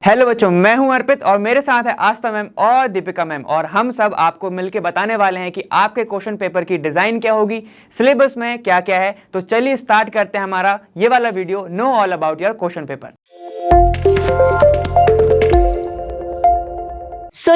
Hello बच्चों, मैं हूं अर्पित और मेरे साथ है आस्था मैम और दीपिका मैम और हम सब आपको मिलके बताने वाले हैं कि आपके क्वेश्चन पेपर की डिजाइन क्या होगी, सिलेबस में क्या क्या है। तो चलिए स्टार्ट करते हैं हमारा ये वाला video, know all about your question paper.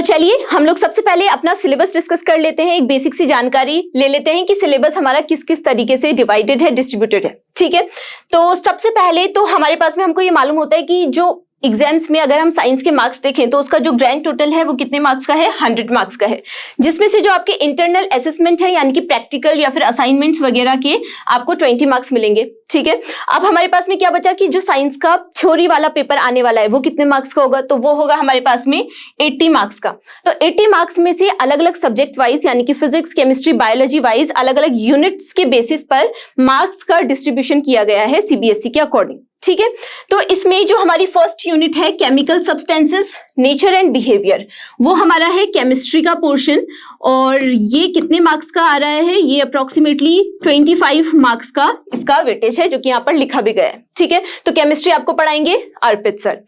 चलिए हम लोग सबसे पहले अपना सिलेबस डिस्कस कर लेते हैं। एक बेसिक सी जानकारी ले लेते हैं कि सिलेबस हमारा किस किस तरीके से डिवाइडेड है, डिस्ट्रीब्यूटेड है। ठीक है, तो सबसे पहले तो हमारे पास में हमको ये मालूम होता है कि जो एग्जाम्स में अगर हम साइंस के मार्क्स देखें तो उसका जो ग्रैंड टोटल है वो कितने मार्क्स का है, 100 मार्क्स का है, जिसमें से जो आपके इंटरनल असेसमेंट है यानी कि प्रैक्टिकल या फिर असाइनमेंट्स वगैरह के आपको 20 मार्क्स मिलेंगे। ठीक है, अब हमारे पास में क्या बचा कि जो साइंस का थ्योरी वाला पेपर आने वाला है वो कितने मार्क्स का होगा, तो वो होगा हमारे पास में 80 मार्क्स का। तो 80 मार्क्स में से अलग अलग सब्जेक्ट वाइज यानी कि फिजिक्स, केमिस्ट्री, बायोलॉजी वाइज अलग अलग यूनिट्स के बेसिस पर मार्क्स का डिस्ट्रीब्यूशन किया गया है सीबीएसई के अकॉर्डिंग। ठीक है, तो इसमें जो हमारी फर्स्ट यूनिट है chemical substances, nature and behaviour, वो हमारा है केमिस्ट्री का पोर्शन और ये कितने मार्क्स का आ रहा है, ये अप्रोक्सीमेटली 25 मार्क्स का इसका वेटेज है जो कि यहाँ पर लिखा भी गया है। ठीक है, तो केमिस्ट्री आपको पढ़ाएंगे अर्पित सर।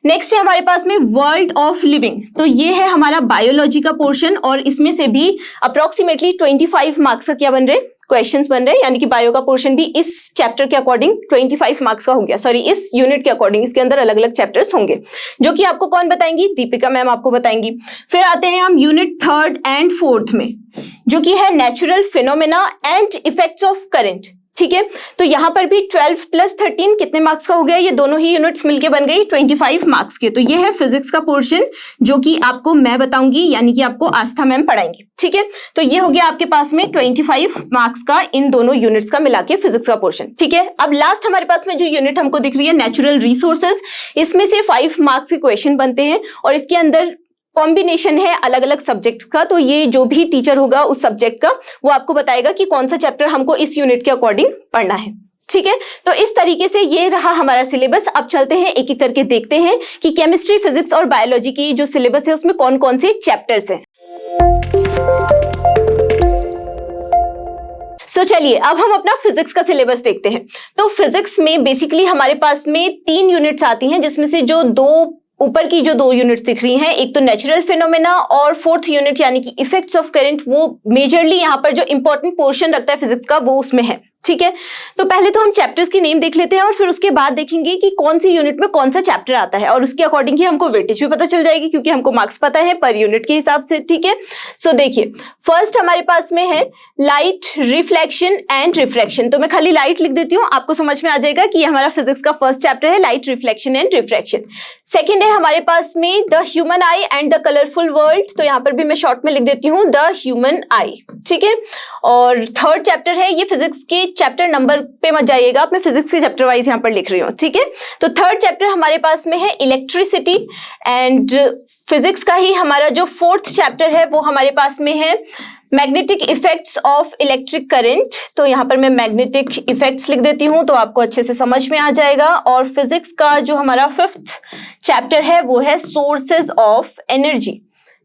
नेक्स्ट है हमारे पास में वर्ल्ड ऑफ लिविंग, तो ये है हमारा बायोलॉजी का पोर्शन और इसमें से भी अप्रोक्सीमेटली 25 मार्क्स का क्या बन रहे, क्वेश्चंस बन रहे हैं, यानी कि बायो का पोर्शन भी इस चैप्टर के अकॉर्डिंग 25 मार्क्स का हो गया। सॉरी, इस यूनिट के अकॉर्डिंग इसके अंदर अलग अलग चैप्टर्स होंगे जो कि आपको कौन बताएंगी, दीपिका मैम आपको बताएंगी। फिर आते हैं हम यूनिट 3rd एंड 4th में, जो कि है natural phenomena and effects of current. ठीक है, तो यहां पर भी 12 + 13 कितने मार्क्स का हो गया, ये दोनों ही यूनिट्स मिलके बन गई 25 मार्क्स के। तो ये है फिजिक्स का पोर्शन जो कि आपको मैं बताऊंगी, यानी कि आपको आस्था मैम पढ़ाएंगी। ठीक है, तो ये हो गया आपके पास में 25 मार्क्स का इन दोनों यूनिट्स का मिला के फिजिक्स का पोर्शन। ठीक है, अब लास्ट हमारे पास में जो यूनिट हमको दिख रही है नेचुरल रिसोर्सेज, इसमें से 5 मार्क्स के क्वेश्चन बनते हैं और इसके अंदर कॉम्बिनेशन है अलग अलग सब्जेक्ट्स का। तो ये जो भी टीचर होगा उस सब्जेक्ट का वो आपको बताएगा कि कौन सा चैप्टर हमको इस यूनिट के अकॉर्डिंग पढ़ना है। ठीक है, तो इस तरीके से ये रहा हमारा सिलेबस। अब चलते हैं एक एक करके देखते हैं कि केमिस्ट्री, फिजिक्स और बायोलॉजी की जो सिलेबस है उसमें कौन कौन से चैप्टर्स हैं। चलिए अब हम अपना फिजिक्स का सिलेबस देखते हैं। तो फिजिक्स में बेसिकली हमारे पास में 3 यूनिट्स आती हैं, जिसमें से जो ऊपर की जो 2 यूनिट्स दिख रही हैं, एक तो नेचुरल फिनोमेना और 4th यूनिट यानी कि इफेक्ट्स ऑफ करंट, वो मेजरली यहाँ पर जो इंपॉर्टेंट पोर्शन रखता है फिजिक्स का वो उसमें है। ठीक है, तो पहले तो हम चैप्टर्स की नेम देख लेते हैं और फिर उसके बाद देखेंगे कि कौन सी यूनिट में कौन सा चैप्टर आता है और उसके अकॉर्डिंग ही हमको वेटेज भी पता चल जाएगी क्योंकि हमको मार्क्स पता है पर यूनिट के हिसाब से। ठीक है, सो देखिए फर्स्ट हमारे पास में है लाइट रिफ्लेक्शन एंड रिफ्रैक्शन। तो मैं खाली लाइट लिख देती हूँ, आपको समझ में आ जाएगा कि हमारा फिजिक्स का फर्स्ट चैप्टर है light reflection and refraction. Second है हमारे पास में the human I and the colourful world, तो यहाँ पर भी मैं शॉर्ट में लिख देती हूँ द ह्यूमन आई। ठीक है, और 3rd चैप्टर है, ये फिजिक्स के चैप्टर नंबर पे मत जाइएगा, मैं फिजिक्स के चैप्टर वाइज यहाँ पर लिख रही हूँ। ठीक है, तो 3rd चैप्टर हमारे पास में है इलेक्ट्रिसिटी एंड फिजिक्स का ही हमारा जो 4th चैप्टर है वो हमारे पास में है magnetic effects of electric current. तो यहाँ पर मैं मैग्नेटिक इफेक्ट्स लिख देती हूँ तो आपको अच्छे से समझ में आ जाएगा। और फिजिक्स का जो हमारा 5th चैप्टर है वो है सोर्सेज ऑफ एनर्जी।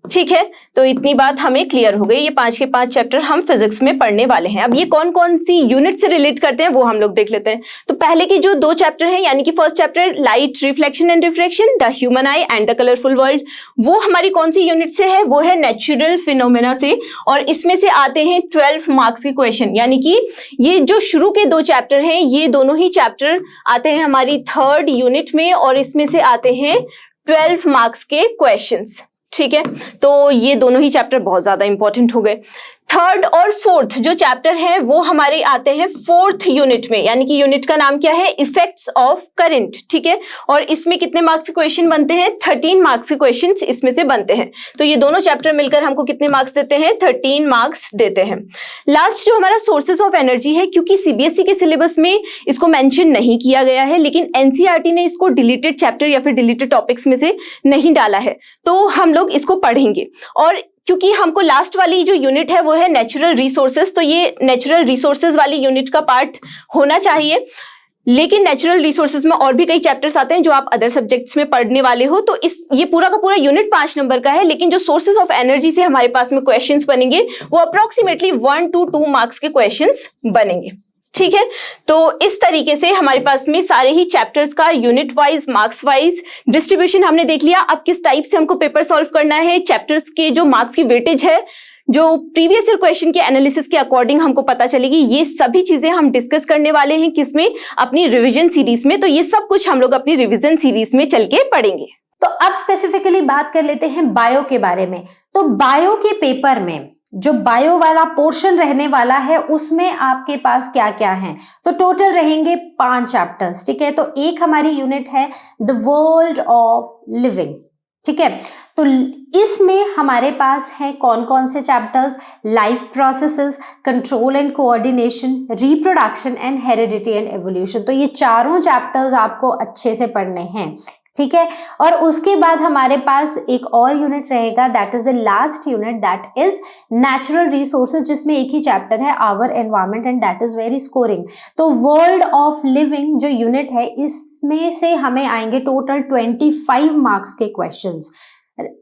ठीक है, तो इतनी बात हमें क्लियर हो गई। ये 5 के 5 चैप्टर हम फिजिक्स में पढ़ने वाले हैं। अब ये कौन कौन सी यूनिट से रिलेट करते हैं वो हम लोग देख लेते हैं। तो पहले की जो 2 चैप्टर हैं यानी कि first chapter light reflection and refraction, the human I and the colourful world, वो हमारी कौन सी यूनिट से है, वो है नेचुरल फिनोमेना से और इसमें से आते हैं 12 मार्क्स के क्वेश्चन। यानी कि ये जो शुरू के 2 चैप्टर हैं ये दोनों ही चैप्टर आते हैं हमारी 3rd यूनिट में और इसमें से आते हैं 12 मार्क्स के क्वेश्चंस। ठीक है, तो ये दोनों ही चैप्टर बहुत ज्यादा इंपॉर्टेंट हो गए। 3rd और 4th जो चैप्टर है वो हमारे आते हैं 4th यूनिट में, यानी कि यूनिट का नाम क्या है, इफेक्ट्स ऑफ करंट। ठीक है, और इसमें कितने मार्क्स के क्वेश्चन बनते हैं, 13 मार्क्स के क्वेश्चंस इसमें से बनते हैं। तो ये दोनों चैप्टर मिलकर हमको कितने मार्क्स देते हैं, 13 मार्क्स देते हैं। लास्ट जो हमारा सोर्सेज ऑफ एनर्जी है, क्योंकि सीबीएसई के सिलेबस में इसको मेंशन नहीं किया गया है लेकिन एनसीईआरटी ने इसको डिलीटेड चैप्टर या फिर डिलीटेड टॉपिक्स में से नहीं डाला है, तो हम लोग इसको पढ़ेंगे। और क्योंकि हमको लास्ट वाली जो यूनिट है वो है नेचुरल रिसोर्सेज, तो ये नेचुरल रिसोर्सेज वाली यूनिट का पार्ट होना चाहिए। लेकिन नेचुरल रिसोर्सेज में और भी कई चैप्टर्स आते हैं जो आप अदर सब्जेक्ट्स में पढ़ने वाले हो, तो ये पूरा का पूरा यूनिट 5 नंबर का है। लेकिन जो सोर्सेज ऑफ एनर्जी से हमारे पास में क्वेश्चंस बनेंगे वो अप्रोक्सीमेटली 1 to 2 मार्क्स के क्वेश्चंस बनेंगे। ठीक है, तो इस तरीके से हमारे पास में सारे ही चैप्टर्स का unit wise, marks wise distribution हमने देख लिया। अब किस टाइप से हमको पेपर सॉल्व करना है, चैप्टर्स के जो मार्क्स की वेटेज है, जो प्रीवियस ईयर क्वेश्चन के एनालिसिस के अकॉर्डिंग हमको पता चलेगी। ये सभी चीजें हम डिस्कस करने वाले हैं किसमें, अपनी रिवीजन सीरीज में। तो ये सब कुछ हम लोग अपनी रिवीजन सीरीज में चल के पढ़ेंगे। तो अब स्पेसिफिकली बात कर लेते हैं बायो के बारे में। तो बायो के पेपर में जो बायो वाला पोर्शन रहने वाला है उसमें आपके पास क्या क्या है, तो टोटल रहेंगे 5 चैप्टर्स, ठीक है। तो एक हमारी यूनिट है द वर्ल्ड ऑफ लिविंग, ठीक है। तो इसमें हमारे पास है कौन कौन से chapters, life processes, control and coordination, reproduction and heredity and evolution. तो ये चारों चैप्टर्स आपको अच्छे से पढ़ने हैं, ठीक है। और उसके बाद हमारे पास एक और यूनिट रहेगा, that is the last unit, that is natural resources, जिसमें एक ही चैप्टर है our environment and that is very scoring. तो वर्ल्ड ऑफ लिविंग जो यूनिट है इसमें से हमें आएंगे टोटल 25 मार्क्स के क्वेश्चंस।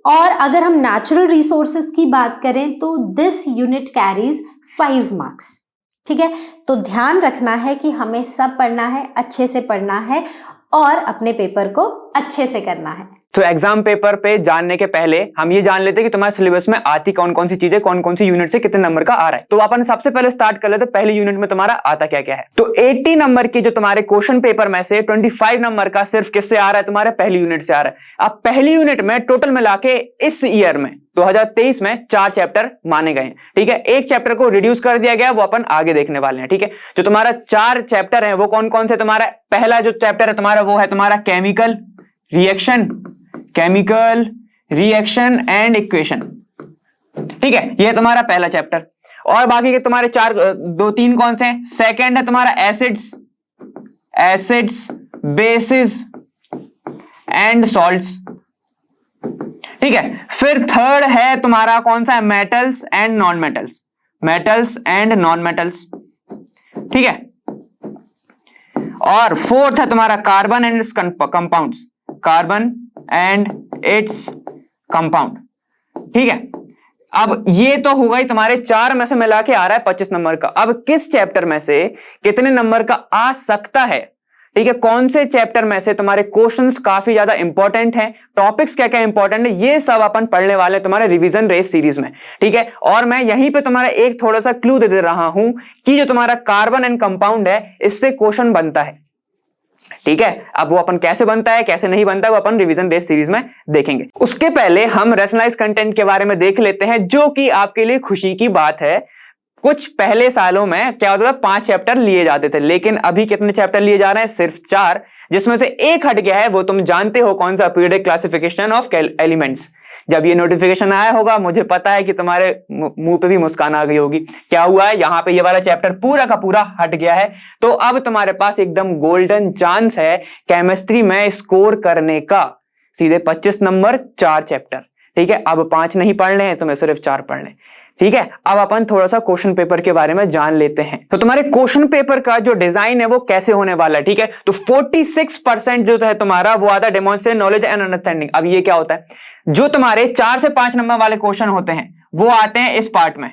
और अगर हम नेचुरल रिसोर्सेज की बात करें तो दिस यूनिट कैरीज 5 मार्क्स, ठीक है। तो ध्यान रखना है कि हमें सब पढ़ना है, अच्छे से पढ़ना है और अपने पेपर को अच्छे से करना है। तो एग्जाम पेपर पे जानने के पहले हम ये जान लेते हैं कि तुम्हारे सिलेबस में आती कौन कौन सी चीजें, कौन कौन सी यूनिट से कितने नंबर का आ रहा है। तो अपन सबसे पहले स्टार्ट कर लेते हैं पहली यूनिट में तुम्हारा आता क्या क्या है। तो 80 नंबर की जो तुम्हारे क्वेश्चन पेपर में से 25 नंबर का सिर्फ किससे आ रहा है, तुम्हारे पहली यूनिट से आ रहा है। अब पहली यूनिट में टोटल मिला के इस ईयर में 2023 में 4 चैप्टर माने गए हैं, ठीक है। एक चैप्टर को रिड्यूस कर दिया गया, वो अपन आगे देखने वाले हैं, ठीक है। जो तुम्हारा 4 चैप्टर है वो कौन कौन से, तुम्हारा पहला जो चैप्टर है तुम्हारा वो है तुम्हारा केमिकल रिएक्शन एंड इक्वेशन, ठीक है। ये तुम्हारा पहला चैप्टर। और बाकी के तुम्हारे 2-3 कौन से हैं, सेकंड है तुम्हारा एसिड्स बेसिस एंड सॉल्ट्स, ठीक है। फिर थर्ड है तुम्हारा कौन सा है, मेटल्स एंड नॉन मेटल्स, ठीक है। और फोर्थ है तुम्हारा कार्बन एंड इट्स कंपाउंड, ठीक है। अब ये तो होगा ही तुम्हारे 4 में से मिला के आ रहा है 25 नंबर का। अब किस चैप्टर में से कितने नंबर का आ सकता है, ठीक है, कौन से चैप्टर में से तुम्हारे क्वेश्चंस काफी ज्यादा इंपॉर्टेंट हैं, टॉपिक्स क्या क्या इंपॉर्टेंट है, ये सब अपन पढ़ने वाले हैं तुम्हारे रिवीजन रेस सीरीज में, ठीक है। और मैं यहीं पे तुम्हारा एक थोड़ा सा क्लू दे रहा हूं कि जो तुम्हारा कार्बन एंड कंपाउंड है इससे क्वेश्चन बनता है, ठीक है। अब वो अपन कैसे बनता है कैसे नहीं बनता है वो अपन रिवीजन बेस्ड सीरीज में देखेंगे। उसके पहले हम रैशनलाइज कंटेंट के बारे में देख लेते हैं, जो कि आपके लिए खुशी की बात है। कुछ पहले सालों में क्या होता था, 5 चैप्टर लिए जाते थे, लेकिन अभी कितने चैप्टर लिए जा रहे हैं, सिर्फ 4, जिसमें से एक हट गया है। वो तुम जानते हो कौन सा, पीरियोडिक क्लासिफिकेशन ऑफ एलिमेंट्स। जब ये नोटिफिकेशन आया होगा मुझे पता है कि तुम्हारे मुंह पे भी मुस्कान आ गई होगी। क्या हुआ है, यहाँ पे ये वाला चैप्टर पूरा का पूरा हट गया है। तो अब तुम्हारे पास एकदम गोल्डन चांस है केमिस्ट्री में स्कोर करने का, सीधे 25 नंबर 4 चैप्टर, ठीक है। अब 5 नहीं पढ़ने हैं, तुम्हें सिर्फ 4 पढ़ने, ठीक है। अब अपन थोड़ा सा क्वेश्चन पेपर के बारे में जान लेते हैं। तो तुम्हारे क्वेश्चन पेपर का जो डिजाइन है वो कैसे होने वाला है, ठीक है। तो 46% जो है तुम्हारा वो आता है डेमोन्स्ट्रेट नॉलेज एंड अंडरस्टैंडिंग। अब ये क्या होता है, जो तुम्हारे 4 से 5 नंबर वाले क्वेश्चन होते हैं वो आते हैं इस पार्ट में,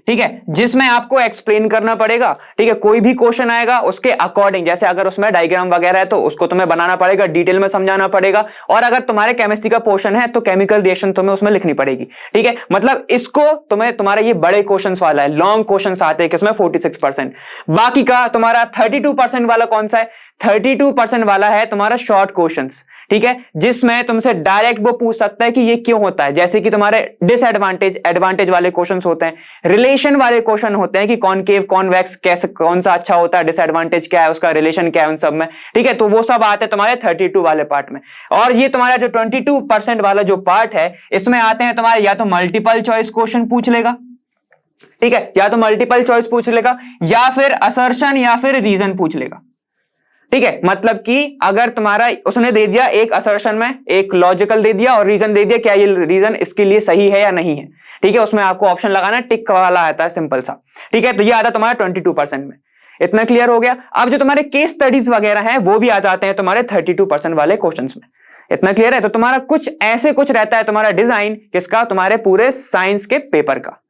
ठीक है, जिसमें आपको एक्सप्लेन करना पड़ेगा, ठीक है। कोई भी क्वेश्चन आएगा उसके अकॉर्डिंग, जैसे अगर उसमें डायग्राम वगैरह है तो उसको तुम्हें बनाना पड़ेगा, डिटेल में समझाना पड़ेगा। और अगर तुम्हारे केमिस्ट्री का पोर्शन है तो केमिकल रिएक्शन तुम्हें उसमें लिखनी पड़ेगी, ठीक है। मतलब इसको तुम्हें, तुम्हारे ये बड़े क्वेश्चंस वाला है, लॉन्ग क्वेश्चंस आते हैं किसमें 46%। बाकी का तुम्हारा 32% वाला कौन सा है, 32% वाला है तुम्हारा शॉर्ट क्वेश्चंस, ठीक है, जिसमें तुमसे डायरेक्ट वो पूछ सकता है कि ये क्यों होता है। जैसे कि तुम्हारे डिसएडवांटेज एडवांटेज वाले क्वेश्चंस होते हैं, रिलेशन वाले क्वेश्चन होते हैं कि कॉनकेव कॉन्वेक्स कैसे, कौन सा अच्छा होता है, डिसएडवांटेज क्या है, उसका रिलेशन क्या है उन सब में, ठीक है। तो वो सब आते हैं तुम्हारे 32 वाले पार्ट में। और ये तुम्हारा जो 22% वाला जो पार्ट है इसमें आते हैं तुम्हारे या तो मल्टीपल चॉइस क्वेश्चन पूछ लेगा, ठीक है, या तो मल्टीपल चॉइस पूछ लेगा, या फिर असर्शन या फिर रीजन पूछ लेगा, ठीक है। मतलब कि अगर तुम्हारा उसने दे दिया एक असर्शन में एक लॉजिकल दे दिया और रीजन दे दिया, क्या ये रीजन इसके लिए सही है या नहीं है, ठीक है, उसमें आपको ऑप्शन लगाना, टिक वाला आता है सिंपल सा, ठीक है। तो ये आता है तुम्हारा 22% में। इतना क्लियर हो गया। अब जो तुम्हारे केस स्टडीज वगैरह हैं वो भी आ जाते हैं तुम्हारे 32% वाले क्वेश्चंस में। इतना क्लियर है। तो तुम्हारा कुछ ऐसे कुछ रहता है तुम्हारा डिजाइन किसका, तुम्हारे पूरे साइंस के पेपर का।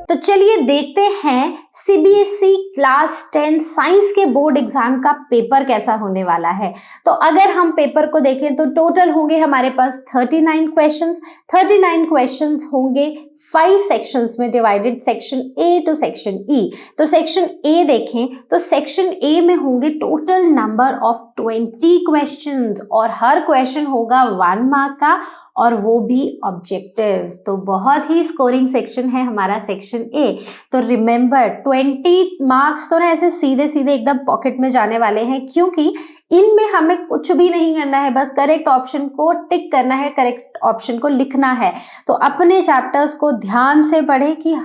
तो चलिए देखते हैं सीबीएसई क्लास 10 साइंस के बोर्ड एग्जाम का पेपर कैसा होने वाला है। तो अगर हम पेपर को देखें तो टोटल होंगे हमारे पास 39 क्वेश्चंस। 39 क्वेश्चंस होंगे 5 सेक्शंस में divided, section A to section E. तो सेक्शन ए देखें तो सेक्शन ए में होंगे टोटल नंबर ऑफ 20 क्वेश्चंस और हर क्वेश्चन होगा 1 मार्क का और वो भी ऑब्जेक्टिव। तो बहुत ही स्कोरिंग सेक्शन है हमारा सेक्शन ए। तो रिमेंबर 20 मार्क्स तो ना ऐसे सीधे सीधे एकदम पॉकेट में जाने वाले हैं, क्योंकि इनमें हमें कुछ भी नहीं करना है, बस करेक्ट ऑप्शन को टिक करना है, करेक्ट ऑप्शन को लिखना है। तो अपने चैप्टर्स को ध्यान से पढ़ें कि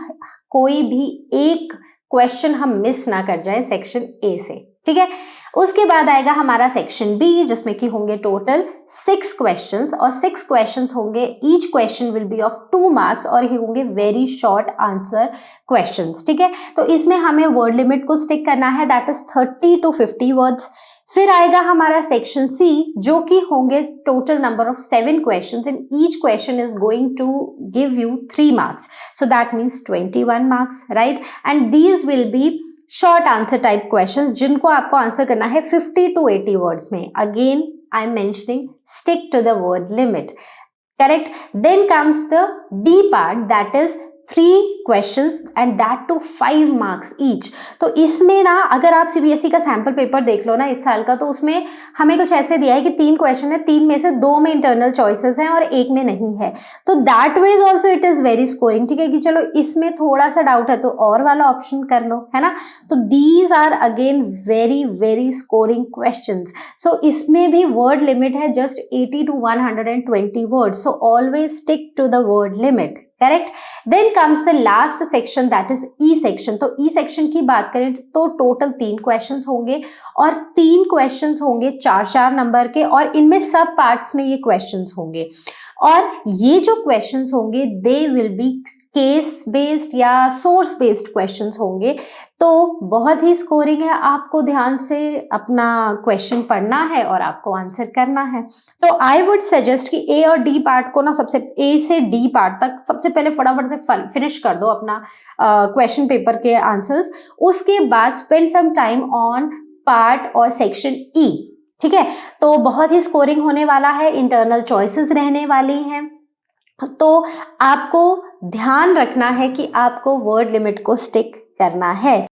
कोई भी एक क्वेश्चन हम मिस ना कर जाए सेक्शन ए से, ठीक है। उसके बाद आएगा हमारा सेक्शन बी, जिसमें कि होंगे टोटल 6 क्वेश्चंस और 6 क्वेश्चंस होंगे, each question will be of 2 marks और ये होंगे वेरी शॉर्ट आंसर क्वेश्चंस, ठीक है। तो इसमें हमें वर्ड लिमिट को स्टिक करना है, दैट इज 30 to 50 वर्ड्स। फिर आएगा हमारा सेक्शन सी, जो कि होंगे total number of 7 questions and each question is going to give you 3 marks, so that means 21 marks, right. And these will be short answer type questions, जिनको आपको answer करना है 50 to 80 वर्ड्स में। Again I am mentioning stick to the word limit, correct. Then comes the D part, that is 3 questions and that to 5 marks each। तो इसमें ना अगर आप सीबीएसई का सैंपल पेपर देख लो ना इस साल का, तो उसमें हमें कुछ ऐसे दिया है कि 3 क्वेश्चन है, 3 में से 2 में इंटरनल चॉइसेस हैं और 1 में नहीं है। तो that veg also it is very scoring, ठीक है, कि चलो इसमें थोड़ा सा डाउट है तो और वाला ऑप्शन कर लो, है ना। तो these are again very very scoring questions. So इसमें भी वर्ड लिमिट है just 80 to 120 words, so always stick to the word limit, correct. Then comes the last section, that is E section. तो E section की बात करें तो total 3 questions होंगे और 3 क्वेश्चंस होंगे 4-4 नंबर के और इनमें सब पार्ट्स में ये क्वेश्चंस होंगे। और ये जो क्वेश्चंस होंगे they will be case based या सोर्स बेस्ड क्वेश्चंस होंगे। तो बहुत ही स्कोरिंग है, आपको ध्यान से अपना क्वेश्चन पढ़ना है और आपको आंसर करना है। तो आई वुड सजेस्ट कि ए और डी पार्ट को ना सबसे ए से डी पार्ट तक सबसे पहले फटाफट से फिनिश कर दो अपना क्वेश्चन पेपर के आंसर्स। उसके बाद spend some time on part और सेक्शन ई, ठीक है। तो बहुत ही स्कोरिंग होने वाला है, इंटरनल चॉइसेस रहने वाली हैं। तो आपको ध्यान रखना है कि आपको वर्ड लिमिट को स्टिक करना है।